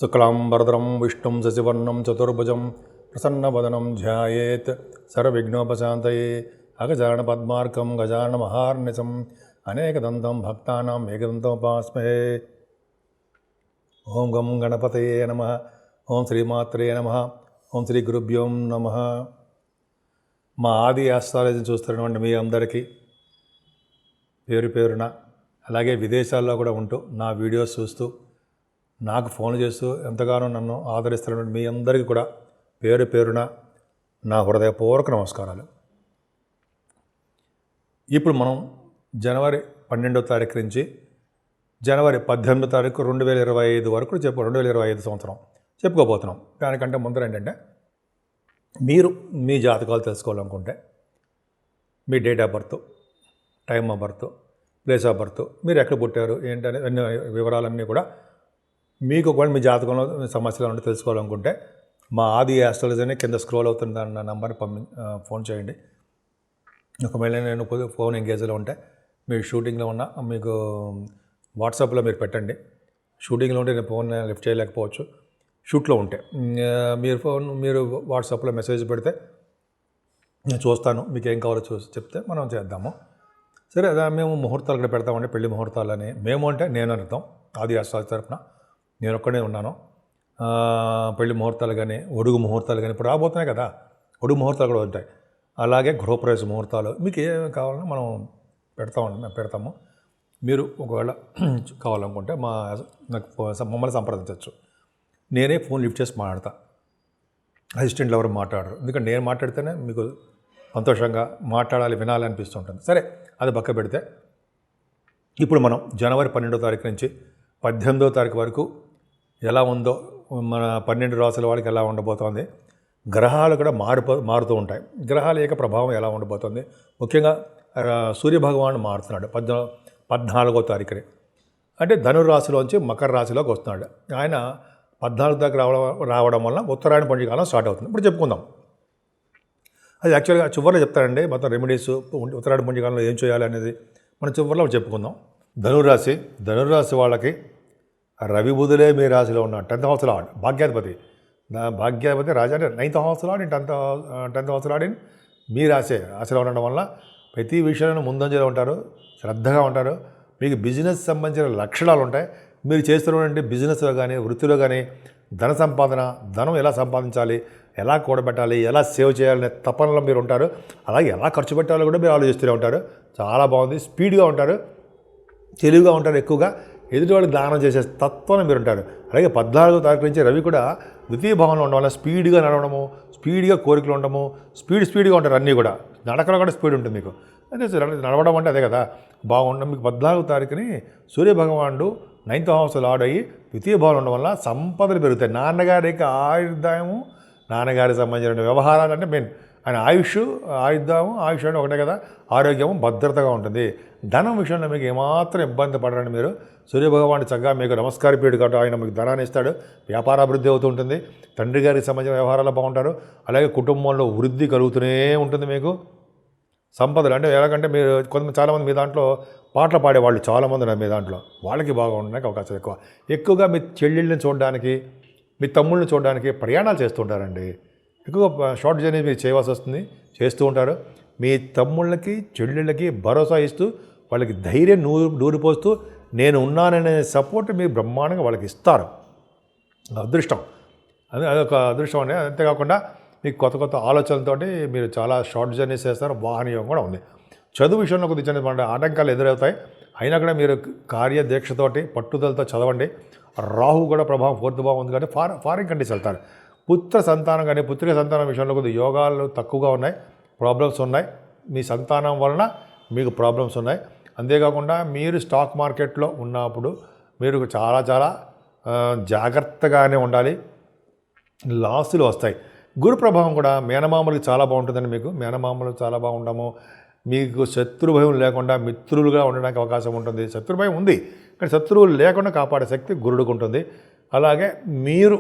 శుక్లాంబరధరం విష్ణుం శశివర్ణం చతుర్భుజం ప్రసన్నవదనం ధ్యాయేత్ సర్వవిఘ్నోపశాంతయే అగజానన పద్మార్కం గజానన మహార్నిశం అనేకదంతం భక్తానాం ఏకదంతముపాస్మహే. ఓం గం గణపతయే నమః. ఓం శ్రీమాత్రే నమః. ఓం శ్రీ గురుభ్యో నమః. మా ఆది ఆస్ట్రాలజీ చూస్తున్నటువంటి మీ అందరికీ పేరు పేరున, అలాగే విదేశాల్లో కూడా ఉంటూ నా వీడియోస్ చూస్తూ నాకు ఫోన్ చేస్తూ ఎంతగానో నన్ను ఆదరిస్తున్నటువంటి మీ అందరికీ కూడా పేరు పేరున నా హృదయపూర్వక నమస్కారాలు. ఇప్పుడు మనం జనవరి 12వ తారీఖు నుంచి జనవరి 18వ తారీఖు 2025 వరకు 2025 సంవత్సరం చెప్పుకోబోతున్నాం. దానికంటే ముందర ఏంటంటే, మీరు మీ జాతకాలు తెలుసుకోవాలనుకుంటే మీ date of birth, time of birth, place of birth, మీరు ఎక్కడ పుట్టారు ఏంటనే అన్ని వివరాలన్నీ కూడా మీకు ఒకవేళ మీ జాతకంలో సమస్యలు ఉంటే తెలుసుకోవాలనుకుంటే మా ఆది ఆస్ట్రాలజీ అని కింద స్క్రోల్ అవుతుంది అన్న నంబర్ని ఫోన్ చేయండి. ఒకవేళ నేను ఫోన్ ఎంగేజ్లో ఉంటే మీరు షూటింగ్లో ఉన్నా మీకు వాట్సాప్లో మీరు పెట్టండి. షూటింగ్లో ఉంటే నేను ఫోన్ లిఫ్ట్ చేయలేకపోవచ్చు. షూట్లో ఉంటే మీరు వాట్సాప్లో మెసేజ్ పెడితే నేను చూస్తాను, మీకు ఏం కావాలో చూసి చెప్తే మనం చేద్దాము. సరే, అదే మేము ముహూర్తాలు కూడా పెడతామండి, పెళ్లి ముహూర్తాలని. మేము అంటే నేను అర్థం, ఆది ఆస్ట్రాలజీ తరపున నేను ఒక్కడే ఉన్నాను. పెళ్లి ముహూర్తాలు కానీ, ఒడుగు ముహూర్తాలు కానీ ఇప్పుడు రాబోతున్నాయి కదా, ఒడుగు ముహూర్తాలు కూడా ఉంటాయి. అలాగే గృహప్రవేశ ముహూర్తాలు, మీకు ఏమేమి కావాలన్నా మనం పెడతాము. మీరు ఒకవేళ కావాలనుకుంటే మమ్మల్ని సంప్రదించవచ్చు. నేనే ఫోన్ లిఫ్ట్ చేసి మాట్లాడతా, అసిస్టెంట్లు ఎవరు మాట్లాడరు. ఎందుకంటే నేను మాట్లాడితేనే మీకు సంతోషంగా మాట్లాడాలి, వినాలి అనిపిస్తుంటుంది. సరే, అది పక్క పెడితే ఇప్పుడు మనం జనవరి 12వ తారీఖు నుంచి 18వ తారీఖు వరకు ఎలా ఉందో, మన 12 రాసుల వాళ్ళకి ఎలా ఉండబోతోంది, గ్రహాలు కూడా మారుతూ ఉంటాయి. గ్రహాల యొక్క ప్రభావం ఎలా ఉండబోతోంది, ముఖ్యంగా సూర్యభగవానుడు మారుతున్నాడు 14వ తారీఖుని. అంటే ధనుర్రాశిలోంచి మకర రాశిలోకి వస్తున్నాడు. ఆయన 14 దాకా రావడం వల్ల ఉత్తరాయణ పండుగకాలం స్టార్ట్ అవుతుంది. ఇప్పుడు చెప్పుకుందాం. అది యాక్చువల్గా చివరిలో చెప్తారండి, మొత్తం రెమెడీస్ ఉత్తరాయణ పుణ్యకాలంలో ఏం చేయాలి అనేది మనం చివరిలో చెప్పుకుందాం. ధనుర్రాశి వాళ్ళకి రవి బుధులే మీ రాశిలో ఉన్న 10th హౌస్ లార్డ్, భాగ్యాధిపతి రాజా అంటే 9th house lord, 10th house lord మీ రాశిలో ఉండడం వల్ల ప్రతి విషయంలో ముందంజలో ఉంటారు, శ్రద్ధగా ఉంటారు. మీకు బిజినెస్ సంబంధించిన లక్షణాలు ఉంటాయి. మీరు చేస్తున్నటువంటి బిజినెస్లో కానీ, వృత్తిలో కానీ ధన సంపాదన, ధనం ఎలా సంపాదించాలి, ఎలా కూడబెట్టాలి, ఎలా సేవ్ చేయాలనే తపనలో మీరు ఉంటారు. అలాగే ఎలా ఖర్చు పెట్టాలో కూడా మీరు ఆలోచిస్తూనే ఉంటారు. చాలా బాగుంది. స్పీడ్గా ఉంటారు, తెలివిగా ఉంటారు. ఎక్కువగా ఎదుటి వాళ్ళకి దానం చేసే తత్వం మీరు ఉంటారు. అలాగే 14వ తారీఖు నుంచి రవి కూడా ద్వితీయ భావంలో ఉండడం వల్ల స్పీడ్గా నడవడము, స్పీడ్గా కోరికలు ఉండడము, స్పీడ్గా ఉంటారు. అన్నీ కూడా నడకలో కూడా స్పీడ్ ఉంటుంది మీకు. అదే నడవడం అంటే అదే కదా, బాగుండడం. మీకు 14వ తారీఖుని సూర్యభగవానుడు 9th హౌస్ లార్డ్ అయ్యి ద్వితీయ భావంలో ఉండడం వల్ల సంపదలు పెరుగుతాయి. నాన్నగారికి ఆయుర్దాయము, నాన్నగారికి సంబంధించిన వ్యవహారాలు అంటే మెయిన్ ఆయన ఆయుర్దాము అంటే ఒకటే కదా, ఆరోగ్యము భద్రతగా ఉంటుంది. ధనం విషయంలో మీకు ఏమాత్రం ఇబ్బంది పడరండి. మీరు సూర్యభగవానుడు చక్కగా మీకు నమస్కారపీడు కాబట్టి ఆయన మీకు ధనాన్ని ఇస్తాడు. వ్యాపారాభివృద్ధి అవుతూ ఉంటుంది. తండ్రి గారికి సంబంధించిన వ్యవహారాలు బాగుంటారు. అలాగే కుటుంబంలో వృద్ధి కలుగుతూనే ఉంటుంది. మీకు సంపదలు అంటే ఎలాగంటే, మీరు చాలామంది మీ దాంట్లో పాటలు పాడేవాళ్ళు చాలామంది ఉన్నారు. మీ దాంట్లో వాళ్ళకి బాగా ఉండడానికి అవకాశం ఎక్కువగా మీ చెల్లెళ్ళని చూడడానికి, మీ తమ్ముళ్ళని చూడడానికి ప్రయాణాలు చేస్తుంటారండి. ఎక్కువగా షార్ట్ జర్నీ మీరు చేయవలసి వస్తుంది, చేస్తూ ఉంటారు. మీ తమ్ముళ్ళకి చెల్లెళ్ళకి భరోసా ఇస్తూ వాళ్ళకి ధైర్యం నూరిపోస్తూ నేను ఉన్నాననే సపోర్ట్ మీరు బ్రహ్మాండంగా వాళ్ళకి ఇస్తారు. అదృష్టం, అదొక అదృష్టం అండి. అంతేకాకుండా మీకు కొత్త ఆలోచనలతో మీరు చాలా షార్ట్ జర్నీస్ చేస్తారు. వాహనయోగం కూడా ఉంది. చదువు విషయంలో కొద్దిగా చిన్న ఆటంకాలు ఎదురవుతాయి. అయినా కూడా మీరు కార్యదీక్షతోటి పట్టుదలతో చదవండి. రాహు కూడా ప్రభావం 4th భావం ఉంది కాబట్టి ఫారిన్ కంట్రీస్ వెళ్తారు. పుత్ర సంతానం కానీ, పుత్రిక సంతానం విషయంలో కొద్దిగా యోగాలు తక్కువగా ఉన్నాయి, ప్రాబ్లమ్స్ ఉన్నాయి. మీ సంతానం వలన మీకు ప్రాబ్లమ్స్ ఉన్నాయి. అంతేకాకుండా మీరు స్టాక్ మార్కెట్లో ఉన్నప్పుడు మీరు చాలా జాగ్రత్తగానే ఉండాలి. లాసులు వస్తాయి. గురు ప్రభావం కూడా మేనమామలకి చాలా బాగుంటుందండి. మీకు మేనమామలు చాలా బాగుంటాము. మీకు శత్రుభయం లేకుండా మిత్రులుగా ఉండడానికి అవకాశం ఉంటుంది. శత్రుభయం ఉంది కానీ శత్రువులు లేకుండా కాపాడే శక్తి గురుడికి ఉంటుంది. అలాగే మీరు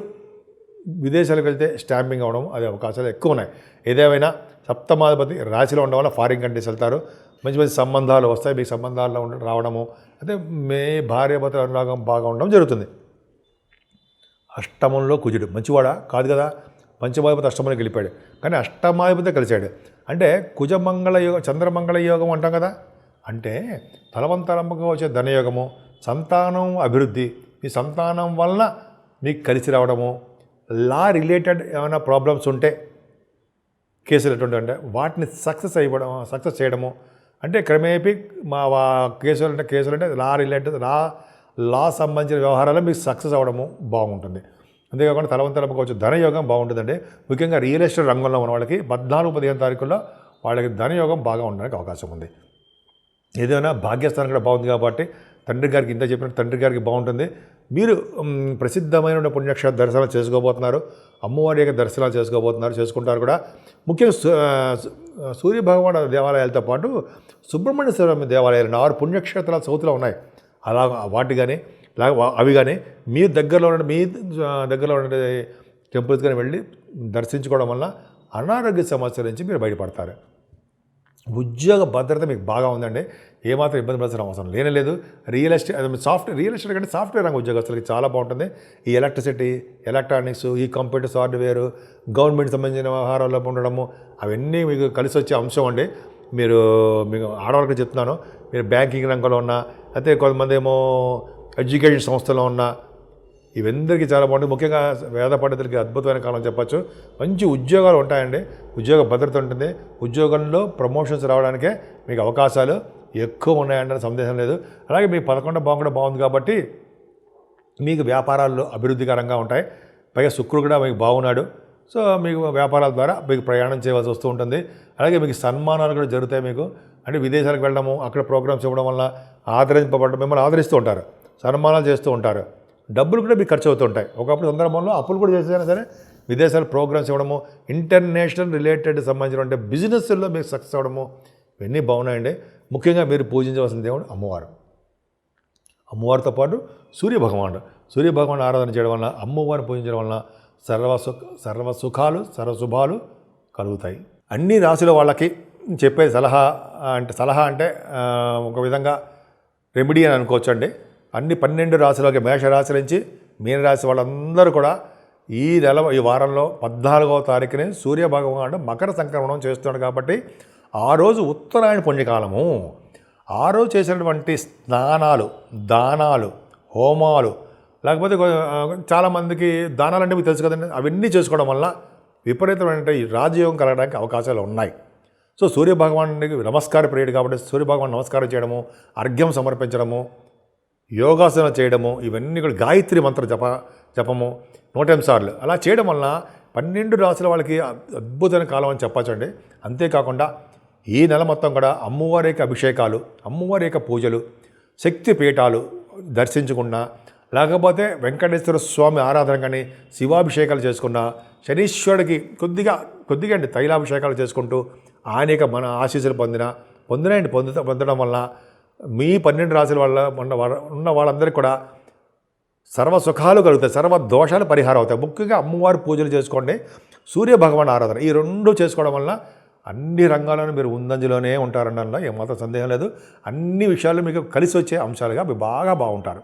విదేశాలకు వెళ్తే స్టాంపింగ్ అవ్వడం అది అవకాశాలు ఎక్కువ ఉన్నాయి. ఏదేమైనా 7వ రాశిలో ఉండడం వల్ల ఫారిన్ కంట్రీస్ వెళ్తారు. మంచి సంబంధాలు వస్తాయి. మీకు సంబంధాల్లో రావడము, అయితే మీ భార్యాభర్తల అనురాగం బాగా ఉండడం జరుగుతుంది. అష్టమంలో కుజుడు మంచివాడా కాదు కదా, పంచమాధిపతి అష్టమంలోకి వెళ్ళిపోయాడు, కానీ అష్టమాధిపతి కలిశాడు అంటే కుజమంగళ యోగం చంద్రమంగళ యోగం అంటాం కదా. అంటే తలవంతరంగా వచ్చే ధనయోగము, సంతానం అభివృద్ధి, మీ సంతానం వలన మీకు కలిసి రావడము, లా రిలేటెడ్ ఏమైనా ప్రాబ్లమ్స్ ఉంటే కేసులు ఎటువంటి అంటే వాటిని సక్సెస్ చేయడము, అంటే క్రమేపీ మా కేసులు అంటే లా రిలేటెడ్ లా సంబంధించిన వ్యవహారాలు మీకు సక్సెస్ అవ్వడము బాగుంటుంది. అంతేకాకుండా తలవంతరంగా వచ్చే ధనయోగం బాగుంటుందండి. ముఖ్యంగా రియల్ ఎస్టేట్ రంగంలో ఉన్న వాళ్ళకి 14-15 తారీఖుల్లో వాళ్ళకి ధనయోగం బాగా ఉండడానికి అవకాశం ఉంది. ఏదైనా భాగ్యస్థానం కూడా బాగుంది కాబట్టి తండ్రి గారికి ఇంత చెప్పిన తండ్రి గారికి బాగుంటుంది. మీరు ప్రసిద్ధమైన పుణ్యక్షేత్ర దర్శనాలు చేసుకోబోతున్నారు, అమ్మవారి యొక్క దర్శనాలు చేసుకుంటారు కూడా. ముఖ్యంగా సూర్యభగవాన్ దేవాలయాలతో పాటు సుబ్రహ్మణ్య స్వామి దేవాలయాలు 6 పుణ్యక్షేత్రాలు సౌత్లో ఉన్నాయి. అలా వాటి కానీ అవి కానీ మీ దగ్గరలో ఉండే టెంపుల్స్ కానీ వెళ్ళి దర్శించుకోవడం వల్ల అనారోగ్య సమస్యల నుంచి మీరు బయటపడతారు. ఉద్యోగ భద్రత మీకు బాగా ఉందండి, ఏమాత్రం ఇబ్బంది పడాల్సిన అవసరం లేదు. రియల్ ఎస్టేట్ కంటే సాఫ్ట్వేర్ రంగ ఉద్యోగస్తులకి చాలా బాగుంటుంది. ఈ ఎలక్ట్రిసిటీ, ఎలక్ట్రానిక్స్, ఈ కంప్యూటర్ సాఫ్ట్వేర్, గవర్నమెంట్ సంబంధించిన వ్యవహారాల్లో ఉండడము అవన్నీ మీకు కలిసి వచ్చే అంశం అండి. మీకు ఆడవాళ్ళకి చెప్తున్నాను, మీరు బ్యాంకింగ్ రంగంలో ఉన్నా, అయితే కొంతమంది ఏమో ఎడ్యుకేషన్ సంస్థలో ఉన్నా, ఇవందరికీ చాలా బాగుంటుంది. ముఖ్యంగా వేద పండితులకి అద్భుతమైన కాలం చెప్పచ్చు. మంచి ఉద్యోగాలు ఉంటాయండి, ఉద్యోగ భద్రత ఉంటుంది, ఉద్యోగంలో ప్రమోషన్స్ రావడానికే మీకు అవకాశాలు ఎక్కువ ఉన్నాయంటే సందేహం లేదు. అలాగే మీ 11 బాగుంది కాబట్టి మీకు వ్యాపారాల్లో అభివృద్ధికరంగా ఉంటాయి. పైగా శుక్రుడు కూడా మీకు బాగున్నాడు. సో మీకు వ్యాపారాల ద్వారా మీకు ప్రయాణం చేయవలసి వస్తూ ఉంటుంది. అలాగే మీకు సన్మానాలు కూడా జరుగుతాయి. మీకు అంటే విదేశాలకు వెళ్ళడము, అక్కడ ప్రోగ్రామ్స్ ఇవ్వడం వల్ల ఆదరింపబడడం, మిమ్మల్ని ఆదరిస్తూ ఉంటారు, సన్మానాలు చేస్తూ ఉంటారు, డబ్బులు కూడా మీకు ఖర్చు అవుతూ ఉంటాయి. ఒకప్పుడు సందర్భంలో అప్పులు కూడా చేసేదైనా సరే విదేశాలు ప్రోగ్రామ్స్ ఇవ్వడము, ఇంటర్నేషనల్ రిలేటెడ్ సంబంధించిన బిజినెస్లో మీకు సక్సెస్ అవ్వడము ఇవన్నీ బాగున్నాయండి. ముఖ్యంగా మీరు పూజించవలసిన దేవుడు అమ్మవారితో పాటు సూర్యభగవాన్ ఆరాధన చేయడం వల్ల, అమ్మవారిని పూజించడం వలన సర్వ సుఖాలు సర్వశుభాలు కలుగుతాయి. అన్ని రాశుల వాళ్ళకి చెప్పే సలహా అంటే ఒక విధంగా రెమెడీ అని అనుకోవచ్చు అండి. అన్ని 12 రాశులకి మేషరాశి నుంచి మీనరాశి వాళ్ళందరూ కూడా ఈ వారంలో 14వ తారీఖునే సూర్యభగవానుడు మకర సంక్రమణం చేస్తున్నాడు కాబట్టి ఆ రోజు ఉత్తరాయణ పుణ్యకాలము. ఆ రోజు చేసినటువంటి స్నానాలు, దానాలు, హోమాలు, లేకపోతే చాలామందికి దానాలు అంటే మీకు తెలుసు కదండి, అవన్నీ చేసుకోవడం వల్ల విపరీతమైన రాజయోగం కలగడానికి అవకాశాలు ఉన్నాయి. సో సూర్యభగవానుడికి నమస్కార ప్రియుడు కాబట్టి సూర్యభగవాన్ నమస్కారం చేయడము, అర్ఘ్యం సమర్పించడము, యోగాసనం చేయడము, ఇవన్నీ కూడా గాయత్రి మంత్ర జపము 108 సార్లు అలా చేయడం వలన 12 రాశుల వాళ్ళకి అద్భుతమైన కాలం అని చెప్పచ్చండి. అంతేకాకుండా ఈ నెల మొత్తం కూడా అమ్మవారి యొక్క అభిషేకాలు, అమ్మవారి యొక్క పూజలు, శక్తి పీఠాలు దర్శించుకున్నా, లేకపోతే వెంకటేశ్వర స్వామి ఆరాధన కానీ శివాభిషేకాలు చేసుకున్నా, శనీశ్వరుడికి కొద్దిగా అండి తైలాభిషేకాలు చేసుకుంటూ ఆయన యొక్క మన ఆశీస్సులు పొందడం వల్ల మీ 12 రాశుల వల్ల ఉన్న వాళ్ళందరికీ కూడా సర్వ సుఖాలు కలుగుతాయి, సర్వ దోషాలు పరిహారం అవుతాయి. ముఖ్యంగా అమ్మవారి పూజలు చేసుకోండి, సూర్యభగవాన్ ఆరాధన, ఈ 2 చేసుకోవడం వల్ల అన్ని రంగాలను మీరు ముందంజలోనే ఉంటారనడంలో ఏమాత్రం సందేహం లేదు. అన్ని విషయాలు మీకు కలిసి వచ్చే అంశాలుగా మీరు బాగా బాగుంటారు.